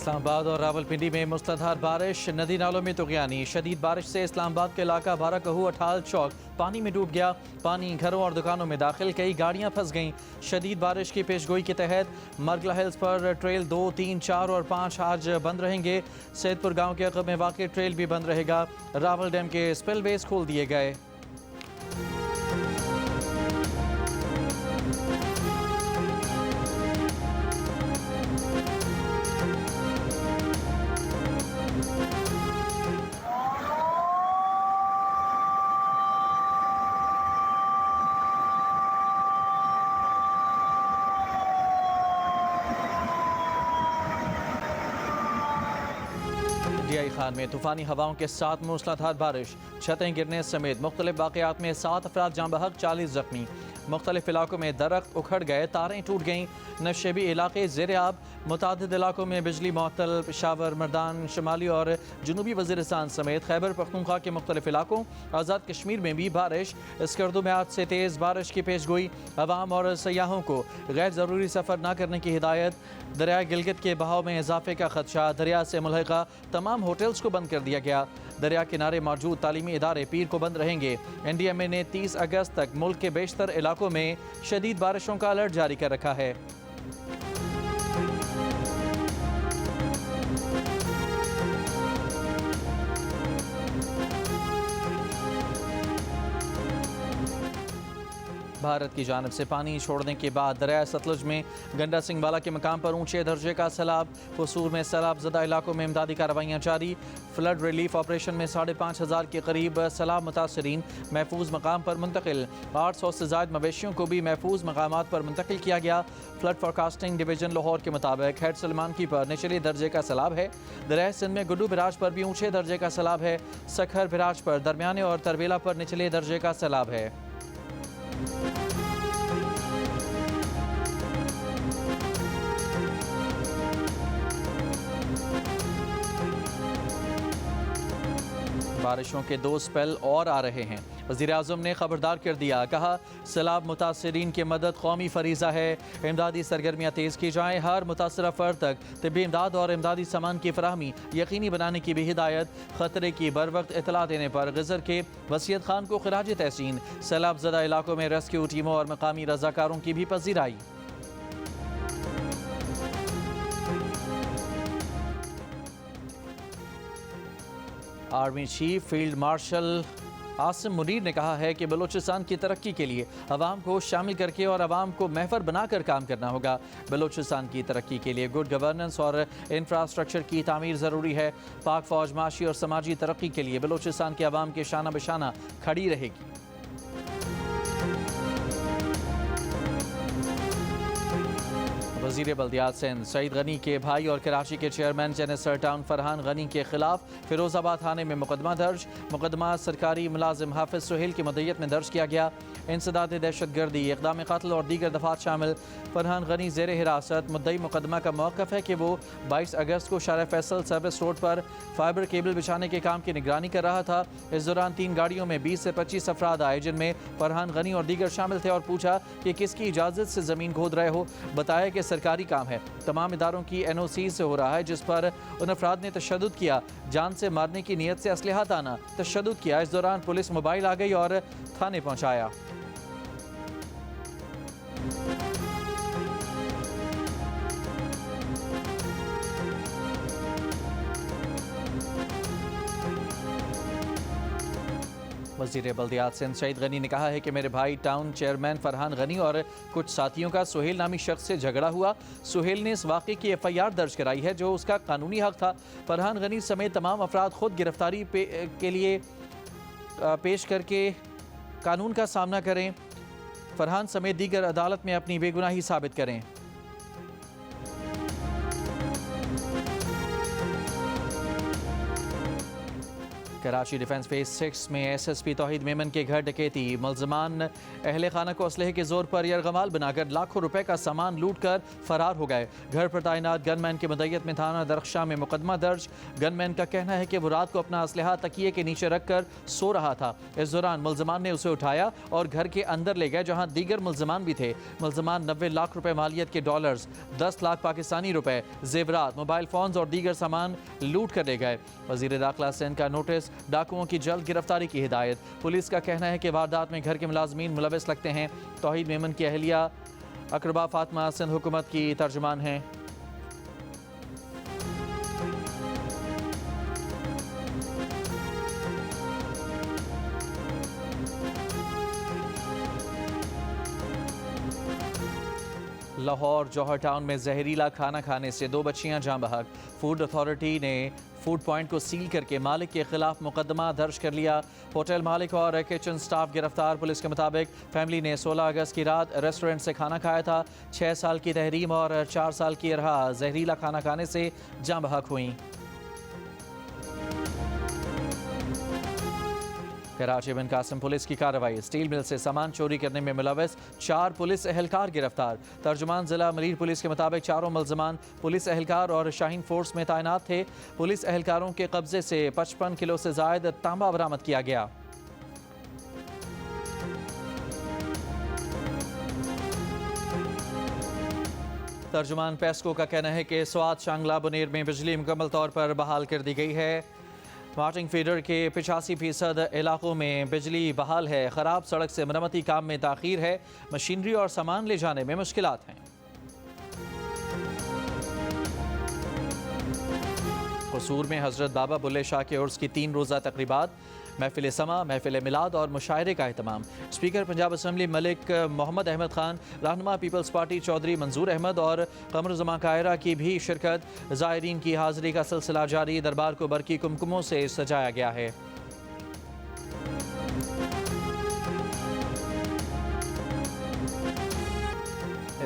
इस्लामाबाद और रावलपिंडी में मुसलधार बारिश, नदी नालों में तुग़यानी। शदीद बारिश से इस्लामाबाद के इलाका बाराकहू अठाल चौक पानी में डूब गया। पानी घरों और दुकानों में दाखिल, कई गाड़ियां फंस गईं। शदीद बारिश की पेशगोई के तहत मरगला हिल्स पर ट्रेल 2, 3, 4 और 5 आज बंद रहेंगे। सैदपुर गाँव के अक़ब में वाक़ ट्रेल भी बंद रहेगा। रावल डैम के स्पिलवेज खोल दिए गए। इंडियाई खान में तूफ़ानी हवाओं के साथ मूसलाधार बारिश, छतें गिरने समेत मुख्तलिफ वाक़यात में 7 अफराद जाँ बहक, 40 ज़ख्मी। मुख्तलिफ इलाकों में दरख्त उखड़ गए, तारें टूट गईं। नशेबी इलाके ज़ेर आब, मुतादिद इलाकों में बिजली मअतल। पेशावर, मर्दान, शुमाली और जनूबी वज़ीरिस्तान समेत खैबर पख्तूनख्वा के मुख्तलिफ इलाकों, आज़ाद कश्मीर में भी बारिश। स्कर्दू में आज से तेज़ बारिश की पेशगोई। अवाम और सयाहों को गैर ज़रूरी सफ़र न करने की हिदायत। दरिया गिलगित के बहाव में इजाफे का खदशा, दरिया से मुल्हिका तमाम होटल्स को बंद कर दिया गया। दरिया किनारे मौजूद तालीमी इदारे पीर को बंद रहेंगे। NDMA ने 30 अगस्त तक मुल्क के बेशतर इलाकों में शदीद बारिशों का अलर्ट जारी कर रखा है। भारत की जानिब से पानी छोड़ने के बाद दरिया सतलुज में गंडा सिंह बाला के मकाम पर ऊंचे दर्जे का सैलाब। कसूर में सैलाब ज़दा इलाकों में इमदादी कार्रवाइयाँ जारी। फ्लड रिलीफ ऑपरेशन में 5,500 के करीब सैलाब मुतासरीन महफूज मकाम पर मुंतकिल। 800 से ज़ायद मवेशियों को भी महफूज मकामात पर मुंतकिल किया गया। फ्लड फोरकास्टिंग डिवीजन लाहौर के मुताबिक हेड सलमान की पर निचले दर्जे का सैलाब है। दरिया सिंध में गुड्डू बिराज पर भी ऊँचे दर्जे का सैलाब है। सखर बिराज पर दरमियाने और तरवेला पर निचले दर्जे का सैलाब है। बारिशों के 2 स्पेल और आ रहे हैं। वज़ीर-ए-आज़म ने खबरदार कर दिया, कहा सैलाब मुतासरीन की मदद कौमी फरीज़ा है। इमदादी सरगर्मियाँ तेज़ की जाएँ। हर मुतासरा फ़र्द तक तिब्बी इमदाद और इमदादी सामान की फराहमी यकीनी बनाने की भी हिदायत। ख़तरे की बर वक्त इतला देने पर गज़र के वसीयत खान को खिराज तहसीन। सैलाब ज़दा इलाकों में रेस्क्यू टीमों और मकामी रज़ाकारों की भी पज़ीराई। Army chief field marshal Asim Munir ने कहा है कि बलूचिस्तान की तरक्की के लिए अवाम को शामिल करके और अवाम को महवर बनाकर काम करना होगा। बलूचिस्तान की तरक्की के लिए गुड गवर्नेंस और इंफ्रास्ट्रक्चर की तामीर ज़रूरी है। पाक फ़ौज माशी और समाजी तरक्की के लिए बलूचिस्तान के अवाम के शाना बशाना खड़ी रहेगी। वज़ीर बल्दियात सिंध सईद गनी के भाई और कराची के चेयरमैन जेनेसर टाउन फरहान गनी के खिलाफ फिरोजाबाद थाने में मुकदमा दर्ज। मुकदमा सरकारी मुलाजिम हाफिज सुहेल की मदयत में दर्ज किया गया। इंसदाद दहशतगर्दी, इक़दाम कत्ल और दीगर दफात शामिल। फरहान गनी ज़ेर हिरासत। मुद्दई मुकदमा का मौक़िफ़ है कि वो 22 अगस्त को शारा फैसल सर्विस रोड पर फाइबर केबल बिछाने के काम की निगरानी कर रहा था। इस दौरान 3 गाड़ियों में 20 से 25 अफराद आए, जिनमें फरहान गनी और दीगर शामिल थे, और पूछा कि किसकी इजाज़त से ज़मीन खोद रहे हो। बताया कि सरकारी काम है, तमाम इदारों की NOC से हो रहा है, जिस पर उन अफराद ने तशद्दुद किया। जान से मारने की नीयत से असलहा ताना, तशद्दुद किया। इस दौरान पुलिस मोबाइल आ गई और थाने पहुंचाया। वज़ीर बल्दियात सिंध सईद गनी ने कहा है कि मेरे भाई टाउन चेयरमैन फरहान गनी और कुछ साथियों का सुहेल नामी शख्स से झगड़ा हुआ। सुहेल ने इस वाक़े की FIR दर्ज कराई है, जो उसका कानूनी हक था। फरहान गनी समेत तमाम अफराद खुद गिरफ्तारी के लिए पेश करके कानून का सामना करें। फरहान समेत दीगर अदालत में अपनी बेगुनाही साबित करें। कराची डिफेंस फेज 6 में एसएसपी तौहीद मेमन के घर डकैती। मुल्ज़िमान अहले खाना को असलहे के जोर पर यरगमाल बनाकर लाखों रुपए का सामान लूट कर फरार हो गए। घर पर तैनात गनमैन की मदय्यत में थाना दरख्शां में मुकदमा दर्ज। गनमैन का कहना है कि वो रात को अपना असलहा तकिए के नीचे रखकर सो रहा था। इस दौरान मुल्ज़िमान ने उसे उठाया और घर के अंदर ले गए, जहां दीगर मुल्ज़िमान भी थे। मुल्ज़िमान 90 लाख रुपए मालियत के डॉलर्स, 10 लाख पाकिस्तानी रुपए, जेवरात, मोबाइल फोन्स और दीगर सामान लूट कर ले गए। वज़ीर दाखिला सिंध का नोटिस, डाकुओं की जल्द गिरफ्तारी की हिदायत। पुलिस का कहना है कि वारदात में घर के मुलाजमीन मुलविस लगते हैं। तौहीद मेमन की अहलिया अकरबा फातिमा सिंध हुकूमत की तर्जुमान हैं। लाहौर जौहर टाउन में जहरीला खाना खाने से 2 बच्चियां जाँ बहक। फूड अथॉरिटी ने फूड पॉइंट को सील करके मालिक के खिलाफ मुकदमा दर्ज कर लिया। होटल मालिक और किचन स्टाफ गिरफ्तार। पुलिस के मुताबिक फैमिली ने 16 अगस्त की रात रेस्टोरेंट से खाना खाया था। 6 साल की तहरीम और 4 साल की इरहा जहरीला खाना खाने से जाँ बहक हुई। कराची बिन कासिम पुलिस की कार्रवाई। स्टील मिल से सामान चोरी करने में मुलविस 4 पुलिस एहलकार गिरफ्तार। तर्जुमान जिला मरीर पुलिस के मुताबिक चारों मुल्ज़िमान पुलिस एहलकार और शाहीन फोर्स में तैनात थे। पुलिस एहलकारों के कब्जे से 55 किलो से जायद तांबा बरामद किया गया। तर्जुमान पेस्को का कहना है कि स्वात शांगला बुनेर में बिजली मुकम्मल तौर पर बहाल कर दी गई है। वाटरिंग फीडर के 85% इलाकों में बिजली बहाल है। ख़राब सड़क से मरम्मती काम में ताख़ीर है। मशीनरी और सामान ले जाने में मुश्किलात हैं। कसूर में हज़रत बाबा बुल्ले शाह के उर्स की 3 रोज़ा तक़रीबात, महफिल समा, महफिल मिलाद और मुशायरे का एहतमाम। स्पीकर पंजाब असम्बली मलिक मोहम्मद अहमद खान, रहनुमा पीपल्स पार्टी चौधरी मंजूर अहमद और कमरुज़्ज़मा कायरा की भी शिरकत। ज़ायरीन की हाज़िरी का सिलसिला जारी। दरबार को बरकी कुमकुमों से सजाया गया है।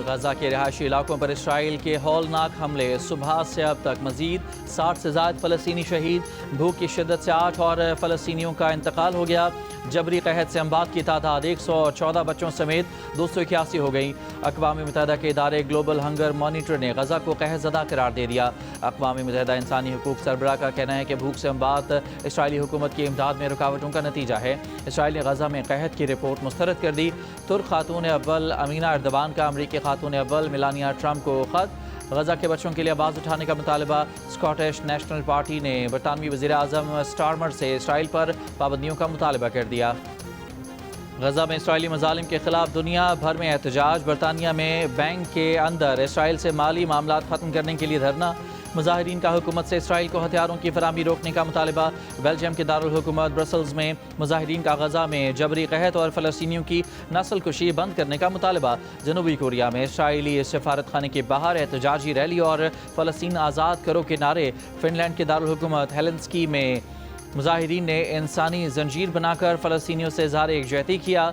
गजा के रिहायशी इलाकों पर इसराइल के हौलनाक हमले। सुबह से अब तक मजीद 60 से ज़ायद फ़लस्तीनी शहीद। भूख की शिद्दत से 8 और फ़लस्तीनियों का इंतकाल हो गया। जबरी कहत से अमवात की तादाद 114 बच्चों समेत 281 हो गई। अक़वाम मुत्तहिदा के इदारे ग्लोबल हंगर मॉनिटर ने गजा को कहरज़दा करार दे दिया। अक़वाम मुत्तहिदा इंसानी हकूक़ सरबराह का कहना है कि भूख से अमवात इसराइली हुकूमत की इमदाद में रुकावटों का नतीजा है। इसराइल ने गजा में कहत की रिपोर्ट मुस्तरद कर दी। तुर्क खातून अव्वल अमीना अर्दवान का अमरीकी खातून अव्वल मेलानिया ट्रंप को ख़त। गजा के बच्चों के लिए आवाज़ उठाने का मुतालबा। स्कॉटिश नेशनल पार्टी ने बरतानवी वज़ीर आज़म स्टारमर से इसराइल पर पाबंदियों का मुतालबा कर दिया। गजा में इसराइली मज़ालिम के खिलाफ दुनिया भर में एहतजाज। बरतानिया में बैंक के अंदर इसराइल से माली मामलात ख़त्म करने के लिए धरना। मुजाहिरीन का हुकूमत से इसराइल को हथियारों की फराहमी रोकने का मुतालबा। बेल्जियम के दारुल हुकूमत ब्रसल्स में मुजाहिरीन का गजा में जबरी कहत और फ़लस्तीनियों की नस्ल कुशी बंद करने का मुतालबा। जनूबी कोरिया में इसराइली सफारत खाने के बाहर एहतजाजी रैली और फ़लस्तीन आज़ाद करो के नारे। फिनलैंड के दारुल हुकूमत हेलेंस्की में मुजाहिरीन ने इंसानी जंजीर बनाकर फ़लस्तीनियों से इज़हार एकजुहती किया।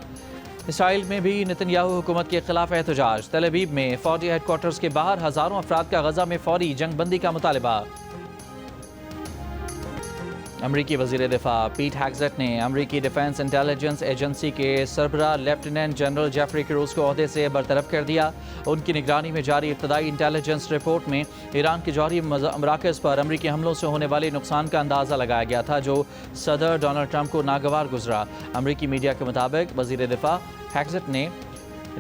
इसराइल में भी नेतन्याहू हुकूमत के खिलाफ एहतजाज। तेल अवीव में फौजी हेडक्वार्टर्स के बाहर हज़ारों अफराद का गजा में फौरी जंगबंदी का मुतालबा। अमरीकी वज़ीर दिफा पीट हेग्सेट ने अमरीकी डिफेंस इंटेलिजेंस एजेंसी के सरबराह लेफ्टिनेंट जनरल जेफरी क्रूज को ओहदे से बरतरफ कर दिया। उनकी निगरानी में जारी इब्तदाई इंटेलिजेंस रिपोर्ट में ईरान के जौहरी मराकज़ पर अमरीकी हमलों से होने वाले नुकसान का अंदाज़ा लगाया गया था, जो सदर डोनाल्ड ट्रंप को नागवार गुजरा। अमरीकी मीडिया के मुताबिक वज़ीर दिफा हेग्सेट ने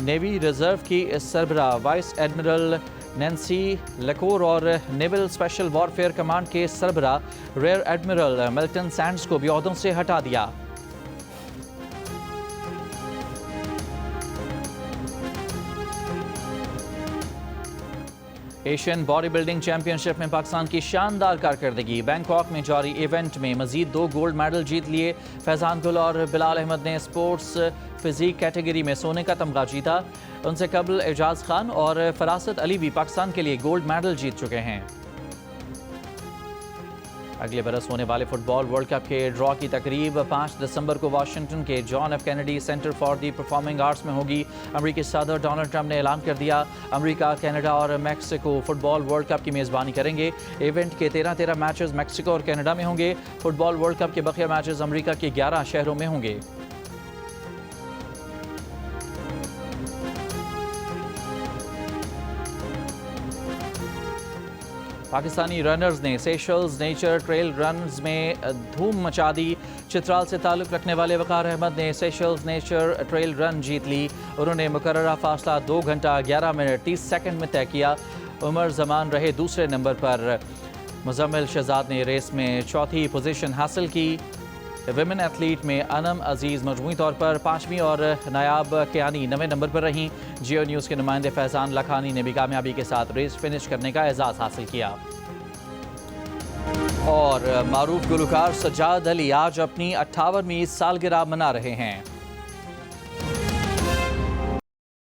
नेवी रिजर्व की सरबराह वाइस एडमिरल नैन्सी लकोर और नेवल स्पेशल वॉरफेयर कमांड के सरबराह रेयर एडमिरल मिल्टन सैंड्स को भी ओहदों से हटा दिया। एशियन बॉडी बिल्डिंग चैंपियनशिप में पाकिस्तान की शानदार कारकर्दगी। बैंकॉक में जारी इवेंट में मजीद 2 गोल्ड मेडल जीत लिए। फैजान गुल और बिलाल अहमद ने स्पोर्ट्स फिजिक कैटेगरी में सोने का तमगा जीता। उनसे कबल एजाज खान और फरासत अली भी पाकिस्तान के लिए गोल्ड मेडल जीत चुके हैं। अगले बरस होने वाले फुटबॉल वर्ल्ड कप के ड्रॉ की तकरीब 5 दिसंबर को वाशिंगटन के John F Kennedy centre for the performing arts में होगी। अमेरिकी सदर डोनाल्ड ट्रंप ने ऐलान कर दिया, अमेरिका, कनाडा और मैक्सिको फुटबॉल वर्ल्ड कप की मेज़बानी करेंगे। इवेंट के 13 मैचेस मैक्सिको और कनाडा में होंगे। फुटबॉल वर्ल्ड कप के बकिया मैचेस अमेरिका के 11 शहरों में होंगे। पाकिस्तानी रनर्स ने सेशल्स नेचर ट्रेल रन्स में धूम मचा दी। चित्राल से ताल्लुक़ रखने वाले वक़ार अहमद ने सेशल्स नेचर ट्रेल रन जीत ली। उन्होंने मुकर्ररा फासला 2 घंटा 11 मिनट 30 सेकंड में तय किया। उमर जमान रहे दूसरे नंबर पर। मुजम्मिल शहजाद ने रेस में चौथी पोजीशन हासिल की। विमेन एथलीट में अनम अजीज़ मजमूई तौर पर 5वीं और नायाब कियानी 9वें नंबर पर रहीं। जियो न्यूज़ के नुमाइंदे फैज़ान लखानी ने भी कामयाबी के साथ रेस फिनिश करने का एजाज़ हासिल किया। और मारूफ गुलकार सज्जाद अली आज अपनी 58वीं सालगिरह मना रहे हैं।